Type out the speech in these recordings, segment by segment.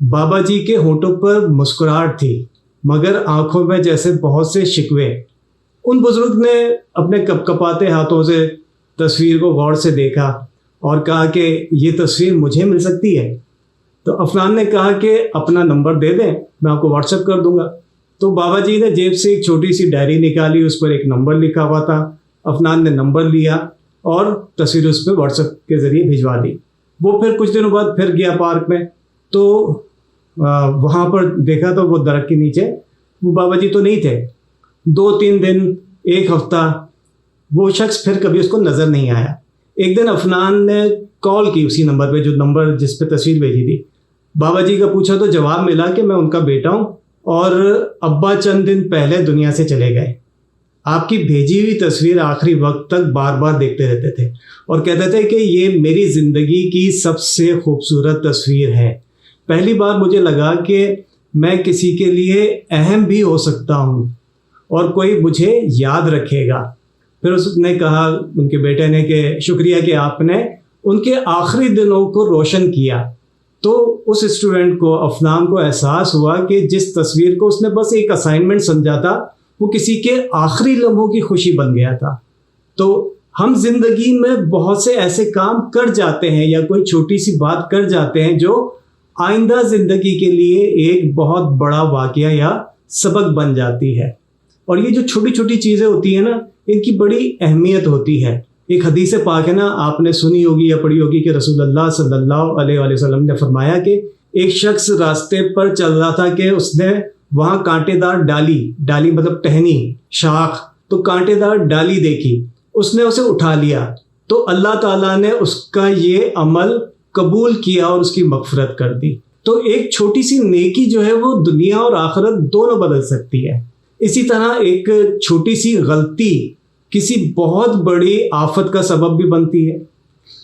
بابا جی کے ہونٹوں پر مسکراہٹ تھی مگر آنکھوں میں جیسے بہت سے شکوے۔ ان بزرگ نے اپنے کپ کپاتے ہاتھوں سے تصویر کو غور سے دیکھا اور کہا کہ یہ تصویر مجھے مل سکتی ہے؟ تو عفنان نے کہا کہ اپنا نمبر دے دیں، میں آپ کو واٹس ایپ کر دوں گا۔ تو بابا جی نے جیب سے ایک چھوٹی سی ڈائری نکالی، اس پر ایک نمبر لکھا ہوا تھا۔ عفنان نے نمبر لیا اور تصویر اس پہ واٹس ایپ کے ذریعے بھجوا دی۔ وہ پھر کچھ دنوں بعد پھر گیا پارک میں، تو وہاں پر دیکھا تو وہ درخت کے نیچے وہ بابا جی تو نہیں تھے۔ 2-3 دن، ایک ہفتہ، وہ شخص پھر کبھی اس کو نظر نہیں آیا۔ ایک دن عفنان نے کال کی اسی نمبر پہ، جو نمبر جس پہ تصویر بھیجی تھی۔ بابا جی کا پوچھا تو جواب ملا کہ میں ان کا بیٹا ہوں اور ابا چند دن پہلے دنیا سے چلے گئے۔ آپ کی بھیجی ہوئی تصویر آخری وقت تک بار بار دیکھتے رہتے تھے اور کہتے تھے کہ یہ میری زندگی کی سب سے خوبصورت تصویر ہے۔ پہلی بار مجھے لگا کہ میں کسی کے لیے اہم بھی ہو سکتا ہوں اور کوئی مجھے یاد رکھے گا۔ پھر اس نے کہا، ان کے بیٹے نے، کہ شکریہ کہ آپ نے ان کے آخری دنوں کو روشن کیا۔ تو اس اسٹوڈنٹ کو، عفنان کو، احساس ہوا کہ جس تصویر کو اس نے بس ایک اسائنمنٹ سمجھا تھا، وہ کسی کے آخری لمحوں کی خوشی بن گیا تھا۔ تو ہم زندگی میں بہت سے ایسے کام کر جاتے ہیں یا کوئی چھوٹی سی بات کر جاتے ہیں جو آئندہ زندگی کے لیے ایک بہت بڑا واقعہ یا سبق بن جاتی ہے۔ اور یہ جو چھوٹی چھوٹی چیزیں ہوتی ہیں نا، ان کی بڑی اہمیت ہوتی ہے۔ ایک حدیث پاک ہے نا، آپ نے سنی ہوگی یا پڑھی ہوگی کہ رسول اللہ صلی اللہ علیہ وآلہ وسلم نے فرمایا کہ ایک شخص راستے پر چل رہا تھا کہ اس نے وہاں کانٹے دار ڈالی مطلب ٹہنی، شاخ، تو کانٹے دار ڈالی دیکھی، اس نے اسے اٹھا لیا، تو اللہ تعالیٰ نے اس کا یہ عمل قبول کیا اور اس کی مغفرت کر دی۔ تو ایک چھوٹی سی نیکی جو ہے وہ دنیا اور آخرت دونوں بدل سکتی ہے۔ اسی طرح ایک چھوٹی سی غلطی کسی بہت بڑی آفت کا سبب بھی بنتی ہے،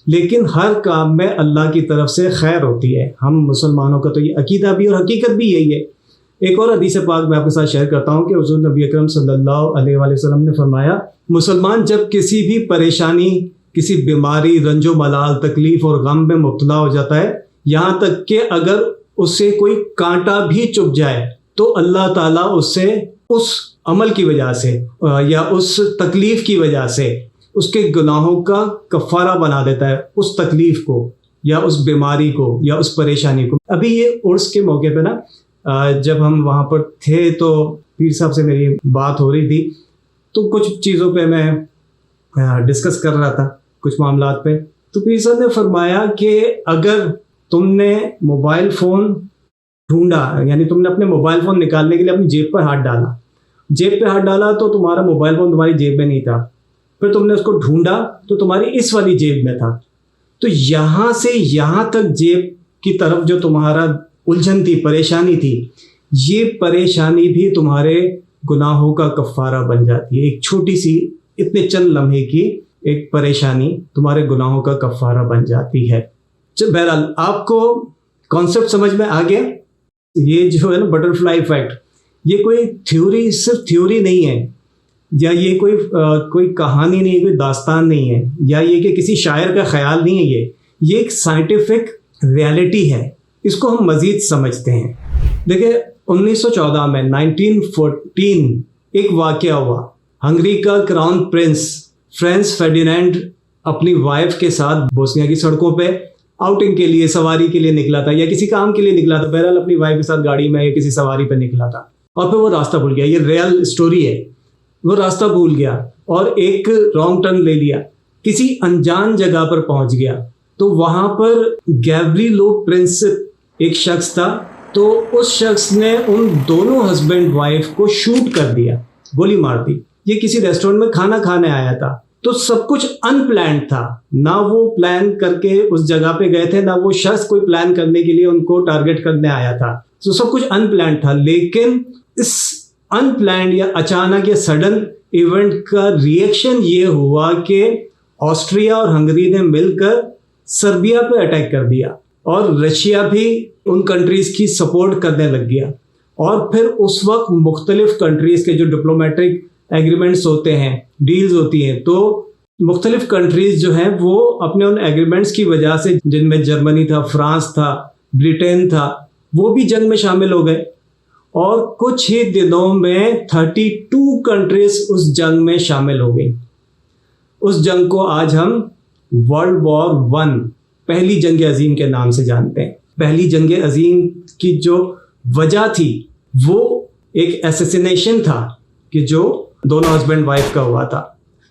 لیکن ہر کام میں اللہ کی طرف سے خیر ہوتی ہے۔ ہم مسلمانوں کا تو یہ عقیدہ بھی اور حقیقت بھی یہی ہے۔ ایک اور حدیث پاک میں آپ کے ساتھ شیئر کرتا ہوں کہ حضور نبی اکرم صلی اللہ علیہ وآلہ وسلم نے فرمایا، مسلمان جب کسی بھی پریشانی، کسی بیماری، رنج و ملال، تکلیف اور غم میں مبتلا ہو جاتا ہے، یہاں تک کہ اگر اس سے کوئی کانٹا بھی چبھ جائے تو اللہ تعالیٰ اس سے اس عمل کی وجہ سے یا اس تکلیف کی وجہ سے اس کے گناہوں کا کفارہ بنا دیتا ہے، اس تکلیف کو یا اس بیماری کو یا اس پریشانی کو۔ ابھی یہ عرس کے موقع پہ نا، جب ہم وہاں پر تھے تو پیر صاحب سے میری بات ہو رہی تھی، تو کچھ چیزوں پہ میں ڈسکس کر رہا تھا، کچھ معاملات پہ۔ تو پیر صاحب نے فرمایا کہ اگر تم نے موبائل فون ڈھونڈا، یعنی تم نے اپنے موبائل فون نکالنے کے لیے اپنی جیب پر ہاتھ ڈالا تو تمہارا موبائل فون تمہاری جیب میں نہیں تھا، پھر تم نے اس کو ڈھونڈا تو تمہاری اس والی جیب میں تھا، تو یہاں سے یہاں تک جیب کی طرف جو تمہارا الجھن تھی، پریشانی تھی، یہ پریشانی بھی تمہارے گناہوں کا کفارہ بن جاتی ہے۔ ایک چھوٹی سی، اتنے چند لمحے کی ایک پریشانی تمہارے گناہوں کا کفارہ بن جاتی ہے۔ بہرحال آپ کو کانسیپٹ سمجھ میں آ گیا؟ یہ جو ہے نا بٹر فلائی ایفیکٹ، یہ کوئی تھیوری، صرف تھیوری نہیں ہے، یا یہ کوئی کہانی نہیں ہے، کوئی داستان نہیں ہے، یا یہ کہ کسی شاعر کا خیال نہیں ہے، یہ ایک سائنٹیفک ریالٹی ہے۔ اس کو ہم مزید سمجھتے ہیں۔ دیکھیں 1914 میں 1914 ایک واقعہ ہوا۔ ہنگری کا کراؤن پرنس فرانس فرڈینینڈ اپنی وائف کے ساتھ بوسنیا کی سڑکوں پہ آؤٹنگ کے لیے، سواری کے لیے نکلا تھا، یا کسی کام کے لیے نکلا تھا، بہرحال اپنی وائف کے ساتھ گاڑی میں یا کسی سواری پہ نکلا تھا، اور پھر وہ راستہ بھول گیا۔ یہ ریئل اسٹوری ہے۔ وہ راستہ بھول گیا اور ایک رانگ ٹرن لے لیا، کسی انجان جگہ پر پہنچ گیا، تو وہاں پر گیوریلو پرنس ایک شخص تھا، تو اس شخص نے ان دونوں ہسبینڈ وائف کو شوٹ کر دیا، گولی مار دی۔ یہ کسی ریسٹورنٹ میں کھانا کھانے آیا تھا، تو سب کچھ ان پلانڈ تھا، نہ وہ پلان کر کے اس جگہ پہ گئے تھے، نہ وہ شخص کوئی پلان کرنے کے لیے ان کو ٹارگٹ کرنے آیا تھا، تو سب کچھ ان پلانڈ تھا۔ لیکن اس ان پلانڈ یا اچانک یا سڈن ایونٹ کا ریئیکشن یہ ہوا کہ آسٹریا اور ہنگری نے مل کر سربیا پہ اٹیک کر دیا، اور رشیا بھی ان کنٹریز کی سپورٹ کرنے لگ گیا۔ اور پھر اس وقت مختلف کنٹریز کے جو ڈپلومیٹک ایگریمنٹس ہوتے ہیں، ڈیلز ہوتی ہیں، تو مختلف کنٹریز جو ہیں وہ اپنے ان ایگریمنٹس کی وجہ سے، جن میں جرمنی تھا، فرانس تھا، برٹین تھا، وہ بھی جنگ میں شامل ہو گئے اور کچھ ہی دنوں میں 32 کنٹریز اس جنگ میں شامل ہو گئی. اس جنگ کو آج ہم ورلڈ وار 1 پہلی جنگ عظیم کے نام سے جانتے ہیں. پہلی جنگ عظیم کی جو وجہ تھی وہ ایک ایسیسینیشن تھا کہ جو دونوں ہسبینڈ وائف کا ہوا تھا.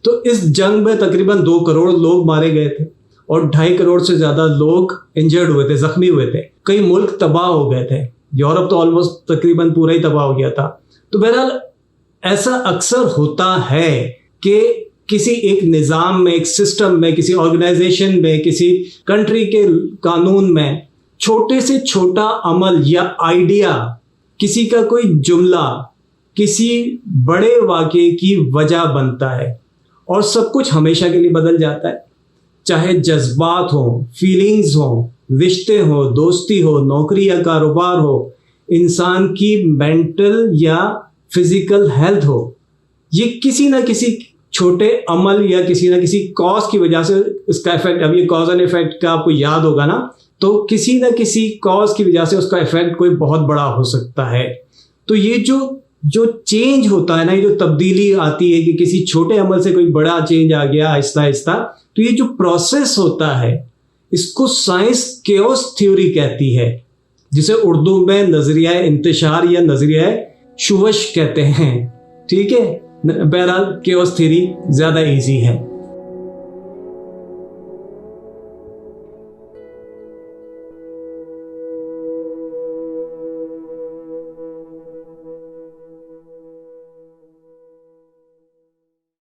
تو اس جنگ میں تقریباً 2 کروڑ لوگ مارے گئے تھے اور 2.5 کروڑ سے زیادہ لوگ انجرڈ ہوئے تھے, زخمی ہوئے تھے. کئی ملک تباہ ہو گئے تھے. یورپ تو آلموسٹ تقریباً پورا ہی تباہ ہو گیا تھا. تو بہرحال ایسا اکثر ہوتا ہے کہ کسی ایک نظام میں, ایک سسٹم میں, کسی آرگنائزیشن میں, کسی کنٹری کے قانون میں چھوٹے سے چھوٹا عمل یا آئیڈیا, کسی کا کوئی جملہ کسی بڑے واقعے کی وجہ بنتا ہے اور سب کچھ ہمیشہ کے لیے بدل جاتا ہے. چاہے جذبات ہوں, فیلنگز ہوں, رشتے ہوں, دوستی ہو, نوکری یا کاروبار ہو, انسان کی مینٹل یا فزیکل ہیلتھ ہو, یہ کسی نہ کسی چھوٹے عمل یا کسی نہ کسی کاز کی وجہ سے اس کا افیکٹ, اب یہ کاز اینڈ افیکٹ کا آپ کو یاد ہوگا نا, تو کسی نہ کسی کاز کی وجہ سے اس کا افیکٹ کوئی بہت بڑا ہو سکتا ہے. تو یہ جو چینج ہوتا ہے نا, یہ جو تبدیلی آتی ہے کہ کسی چھوٹے عمل سے کوئی بڑا چینج آ گیا آہستہ آہستہ, تو یہ جو پروسیس ہوتا ہے اس کو سائنس کیوس تھیوری کہتی ہے, جسے اردو میں نظریہ انتشار یا نظریہ شوش کہتے ہیں. ٹھیک ہے, بہرحال کیوس تھیوری زیادہ ایزی ہے.